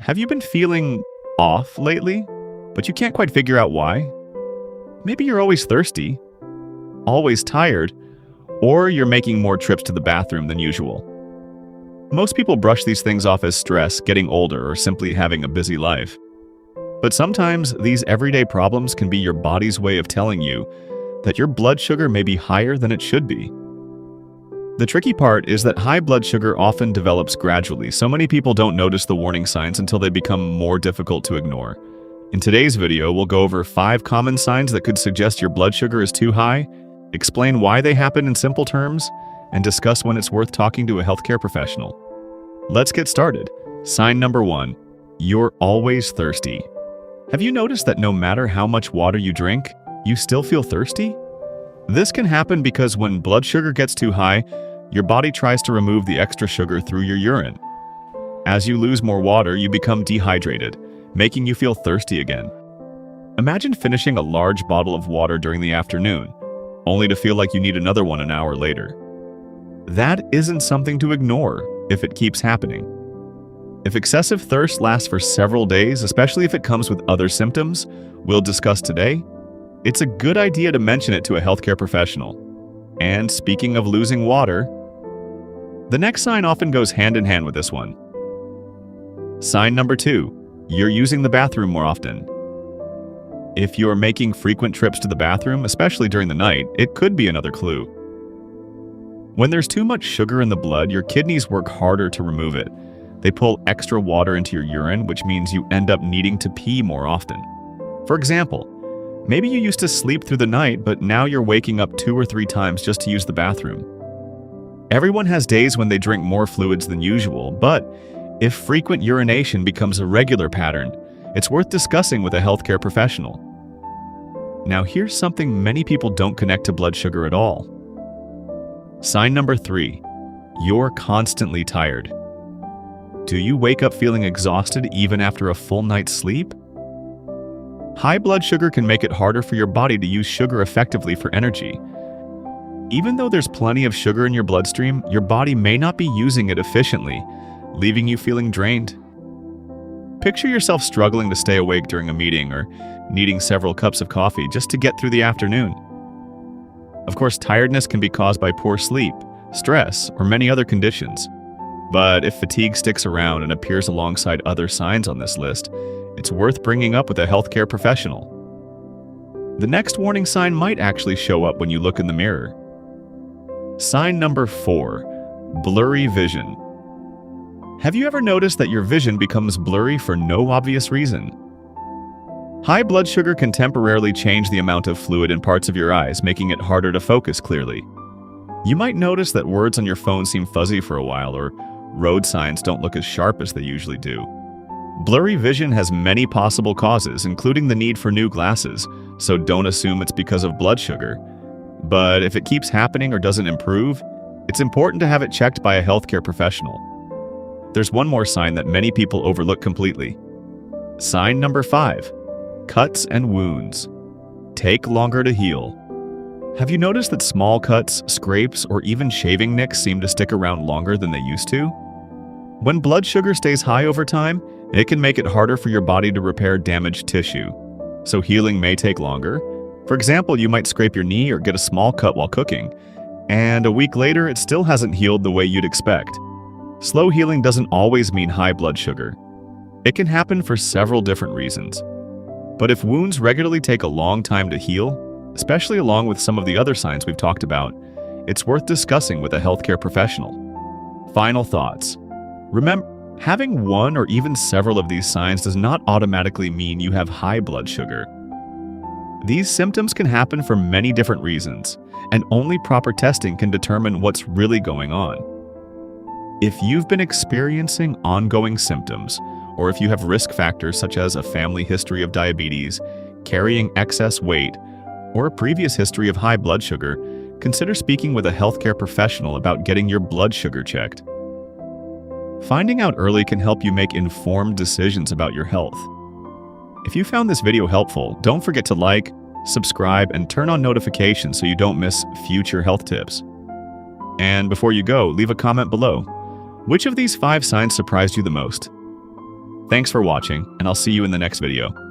Have you been feeling off lately, but you can't quite figure out why? Maybe you're always thirsty, always tired, or you're making more trips to the bathroom than usual. Most people brush these things off as stress, getting older, or simply having a busy life. But sometimes these everyday problems can be your body's way of telling you that your blood sugar may be higher than it should be. The tricky part is that high blood sugar often develops gradually, so many people don't notice the warning signs until they become more difficult to ignore. In today's video, we'll go over 5 common signs that could suggest your blood sugar is too high, explain why they happen in simple terms, and discuss when it's worth talking to a healthcare professional. Let's get started. Sign number 1. You're always thirsty. Have you noticed that no matter how much water you drink, you still feel thirsty? This can happen because when blood sugar gets too high, your body tries to remove the extra sugar through your urine. As you lose more water, you become dehydrated, making you feel thirsty again. Imagine finishing a large bottle of water during the afternoon, only to feel like you need another one an hour later. That isn't something to ignore if it keeps happening. If excessive thirst lasts for several days, especially if it comes with other symptoms we'll discuss today, it's a good idea to mention it to a healthcare professional. And speaking of losing water, the next sign often goes hand in hand with this one. Sign number 2. You're using the bathroom more often. If you're making frequent trips to the bathroom, especially during the night, it could be another clue. When there's too much sugar in the blood, your kidneys work harder to remove it. They pull extra water into your urine, which means you end up needing to pee more often. For example, maybe you used to sleep through the night, but now you're waking up 2 or 3 times just to use the bathroom. Everyone has days when they drink more fluids than usual, but if frequent urination becomes a regular pattern, it's worth discussing with a healthcare professional. Now here's something many people don't connect to blood sugar at all. Sign number 3. You're constantly tired. Do you wake up feeling exhausted even after a full night's sleep? High blood sugar can make it harder for your body to use sugar effectively for energy. Even though there's plenty of sugar in your bloodstream, your body may not be using it efficiently, leaving you feeling drained. Picture yourself struggling to stay awake during a meeting or needing several cups of coffee just to get through the afternoon. Of course, tiredness can be caused by poor sleep, stress, or many other conditions. But if fatigue sticks around and appears alongside other signs on this list, it's worth bringing up with a healthcare professional. The next warning sign might actually show up when you look in the mirror. Sign number 4. Blurry vision. Have you ever noticed that your vision becomes blurry for no obvious reason? High blood sugar can temporarily change the amount of fluid in parts of your eyes, making it harder to focus clearly. You might notice that words on your phone seem fuzzy for a while, or road signs don't look as sharp as they usually do. Blurry vision has many possible causes, including the need for new glasses, so don't assume it's because of blood sugar. But if it keeps happening or doesn't improve, it's important to have it checked by a healthcare professional. There's one more sign that many people overlook completely. Sign number 5. Cuts and wounds. Take longer to heal. Have you noticed that small cuts, scrapes, or even shaving nicks seem to stick around longer than they used to? When blood sugar stays high over time, it can make it harder for your body to repair damaged tissue, so healing may take longer. For example, you might scrape your knee or get a small cut while cooking, and a week later it still hasn't healed the way you'd expect. Slow healing doesn't always mean high blood sugar. It can happen for several different reasons. But if wounds regularly take a long time to heal, especially along with some of the other signs we've talked about, it's worth discussing with a healthcare professional. Final thoughts. Remember, having one or even several of these signs does not automatically mean you have high blood sugar. These symptoms can happen for many different reasons, and only proper testing can determine what's really going on. If you've been experiencing ongoing symptoms, or if you have risk factors such as a family history of diabetes, carrying excess weight, or a previous history of high blood sugar, consider speaking with a healthcare professional about getting your blood sugar checked. Finding out early can help you make informed decisions about your health. If you found this video helpful, don't forget to like, subscribe, and turn on notifications so you don't miss future health tips. And before you go, leave a comment below. Which of these 5 signs surprised you the most? Thanks for watching, and I'll see you in the next video.